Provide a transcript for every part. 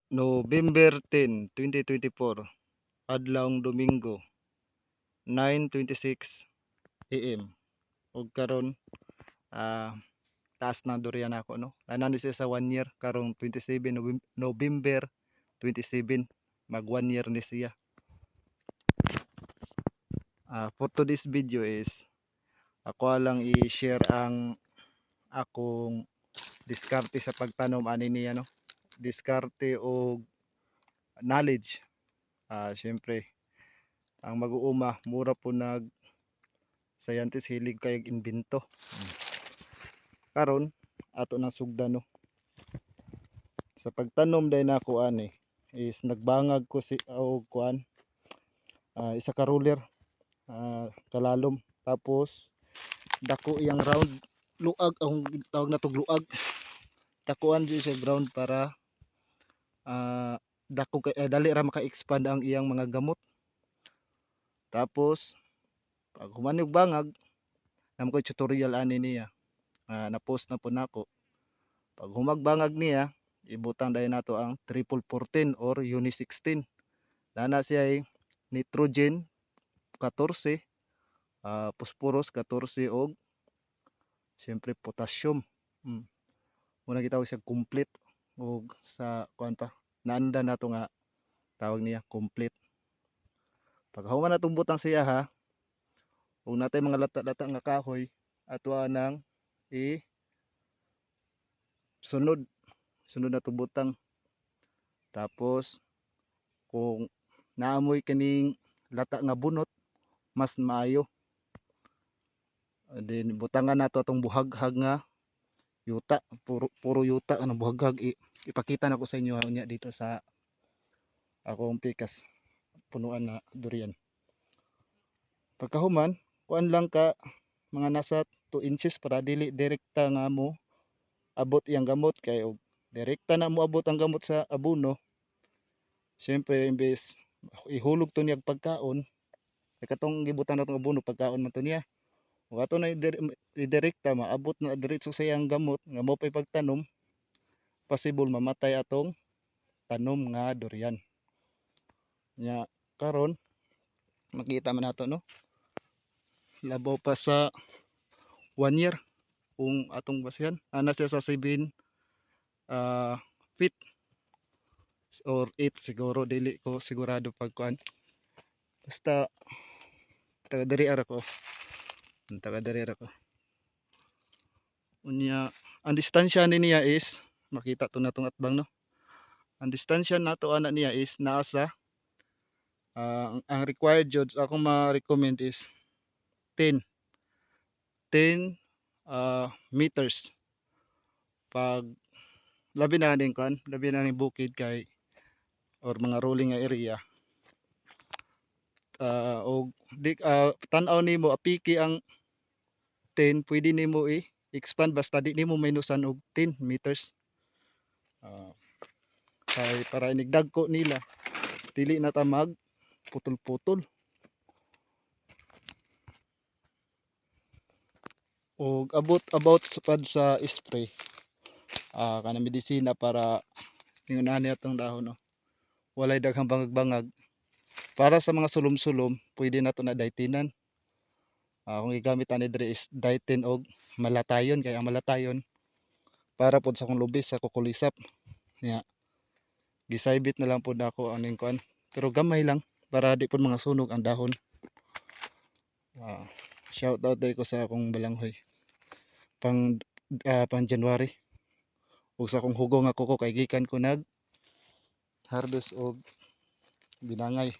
November 10, 2024, adlawng Domingo, 9:26 AM. Ug karon taas na durian ako no. Nanani siya sa 1 year karong 27 November 27, mag 1 year ni siya. For today's video is ako lang i-share ang akong diskarte sa pagtanom ani niya no. Diskarte o knowledge. Syempre ang mag-uuma mura po nag scientist hilig kay imbento. Karon ato nang sugdan no. Sa pagtanom day nako ani is nagbangag ko si og kuan isa ka ruler kalalom, tapos dako iyang round luag ang tawag na tog luag, dakuan di sa ground para dako kay dali ra maka-expand ang iyang mga gamot. Tapos pag human og bangag namo ko tutorial ani niya, na post na po nako. Pag humagbangag niya ibutang dahil nato ang triple 14 or uni 16. Nana siya ay nitrogen 14, phosphorus 14 og siyempre potassium. Muna gitawag siya complete og sa kuan pa naanda nato nga tawag niya complete. Pag human natong butang siya ha, ug natay mga lata-lata nga kahoy ato nang i sunod na butang. Tapos kung naamoy kining lata nga bunot mas maayo, then butangan nato atong buhaghag nga yuta, puro yuta ang buhaghag. Ipakita nako sa inyo unya dito sa akong pikas punuan na durian. Pagkahuman kuan lang ka mga nasa 2 inches para dili direkta nga mo abot iyang gamot, kay og direkta na mo abot ang gamot sa abono, siyempre imbes ihulog to niya pagkaon, katong gibutan natong abono pagkaon man to niya, ug ato na idirekta maabot na diretso sa iyang gamot nga mao pay pagtanom, possible mamatay atong tanom nga durian nya. Karon makita man nato no, labaw pa sa 1 year kung atong basihan ana siya sa 7 feet or 8 siguro, dili ko sigurado pagkuan, basta taga diri ara ko, unya ang distansya ni niya is makita to natong atbang no. Ang distansya nato ana niya is naa sa ang required jud akong ma-recommend is 10 meters. Pag labi na ning kuan, labi na ning bukid kay or mga rolling nga area, og tan-aw nimo apiki ang 10, pwede nimo i-expand basta di nimo minusan og 10 meters. Kay para inigdagko nila dili na ta mag putol-putol. Og about sa spray kanang medisina para ingunahan atong dahon no, walay daghang bangag-bangag. Para sa mga sulom-sulom pwede nato na daitinan. Kung igamit ani diri is daitin og malatayon, kay ang malatayon para pod sa kung lubis sa kukulisap nya gisaybit na lang pod nako aning kuan, pero gamay lang para di pod mga sunog ang dahon. Shout out ko sa akong balanghoy pang January, ug sa akong hugo nga kuko kay gikan ko nag harvest og binangay.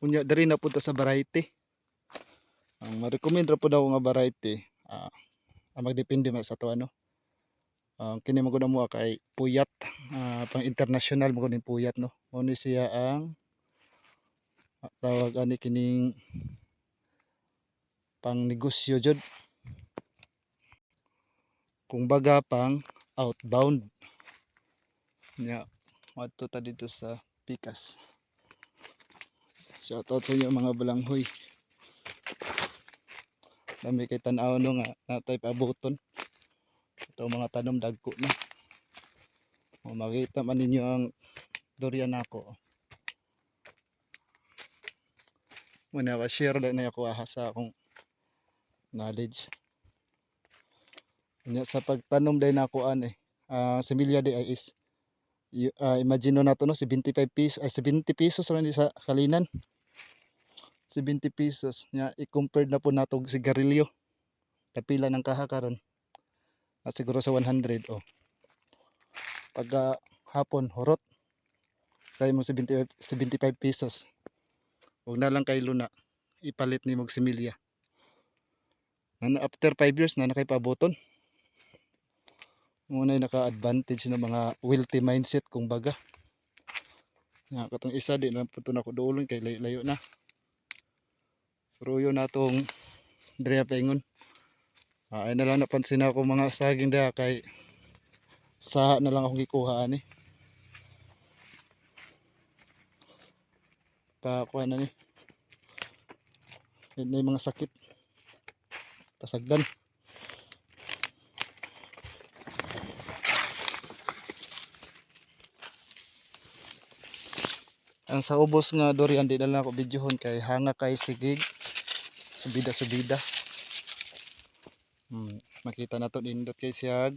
Unya diri na punta sa variety, ang ma-recommend ra pud ako nga variety ang magdepende man sa to ano. Kini magud mo kay puyat, pang international magud ning puyat no. Mao ni siya ang tawag ani kining pang negosyo jud, kung baga pang outbound nya. Adto ta dito sa pikas. Shout out sa inyo mga balanghoy, dami kay tan-aw no nga natay paaboton ito mga tanom dagko na. Makita man ninyo ang durian nako. Muna ka share lang na ako sa akong knowledge. Nya sa pagtanom day nako similya day is imagine na to no 75 pesos ay 70 pesos ra ni sa kalinan. 70 pesos nya i-compare na po nato og sigarilyo. Kapila ng kaha karon? Siguro sa 100 oh. Pagka hapon horot sa imong 75 pesos. Huwag na lang kay luna ipalit ni mog similya. After 5 years na nakay paboton. Muna naka-advantage ng mga wealthy mindset kung baga. Nga katong isa di na puto na ko doolon kay layo na. Ruyo na tong Drea Paingon. Ay na lang napansin ako mga saging da kay saha na lang akong gikuha ani. Kuha na ni. May mga sakit. Pasagdan. Ang sa ubos nga durian di na lang ako videohon kay hanga kay sigig. Subida. Makita na to nindot kay siyag.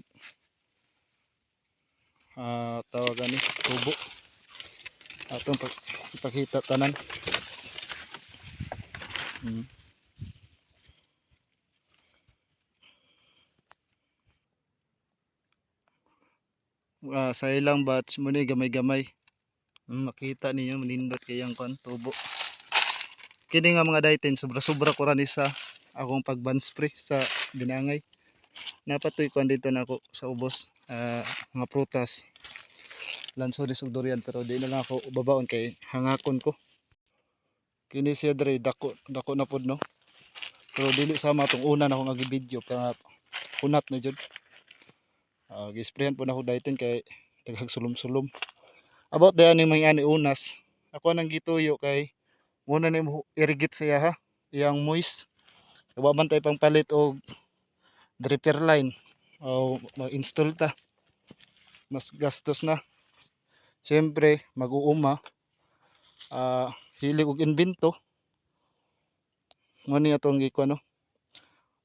Tawagan ni tubo. Atong ipakita tanan. Sa ilang batch mo ni gamay-gamay. Makita ninyo manindot kay ang tubo. Kini nga mga dayten sobra-sobra ko ra ni sa akong pagban spray sa binangay. Napatoy ko dito na ako sa ubos mga prutas. Lansones ug durian pero di na lang ako babaon kay hangakon ko. Kini siya dre dako na pod no. Pero dili sama tong una na akong agi-video para kunat na jud. Gisprayan po na ako dayten kay daghag sulom-sulom. About dayon ning mga ani unas. Ako nang gituyo kay muna ni mo irrigate siya ha. Iyang moist. Wa man tay pang palit og dripper line o mag-install ta. Mas gastos na. Siyempre mag-uuma. Hilig og invento. Ngani atong giko no.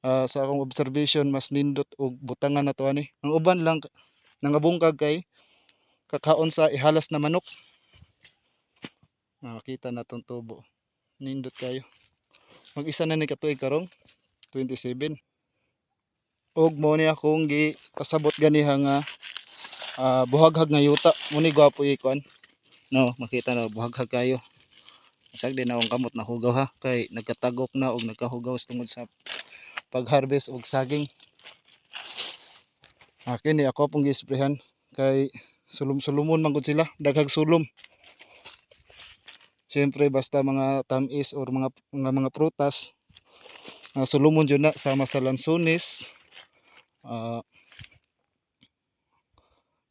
Sa akong observation mas nindot og butangan na to ani. Ang uban lang nangabungkag kay kakaon sa ihalas na manok. Makita na tong tubo. Nindot kayo. Mag-isa na ni katuig karong 27. Og mo ni akong pasabot ganiha nga buhaghag nga yuta. Muni gwapo ikon. No, makita na buhaghag kayo. Isag din akong kamot na hugaw ha kay nagkatagok na og nagkahugaw tungod sa pag-harvest og saging. Kini ako pong gisprehan kay sulom-sulumon man gud sila, daghag sulom. Siyempre basta mga tamis or mga prutas sulumon jud na sama sa lansones,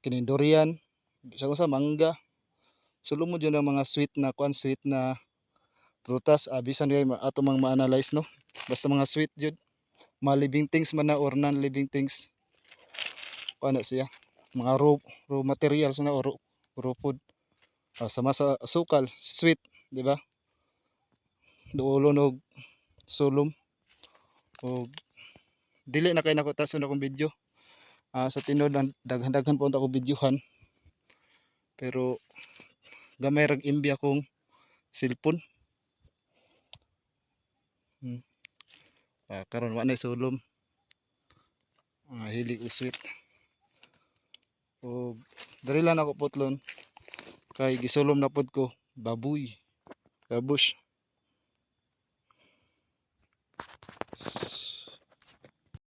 kini durian, sa mangga. Sulumon jud ang mga sweet na prutas bisan kay ato mang ma-analyze no. Basta mga sweet jud. Mga living things man na or non-living things. Ano siya? Mga raw materials na or raw food. Sama sa asukal, sweet, di ba? Duolon og sulom. Og dili na kay nako tason akong video. Sa tinod daghan po ako videohan. Pero gamay rag imbi akong cellphone. Karon wa na sulom. Hilig og sweet. Og diri lang ako putlon kay gisulom na pod ko baboy. Kabush.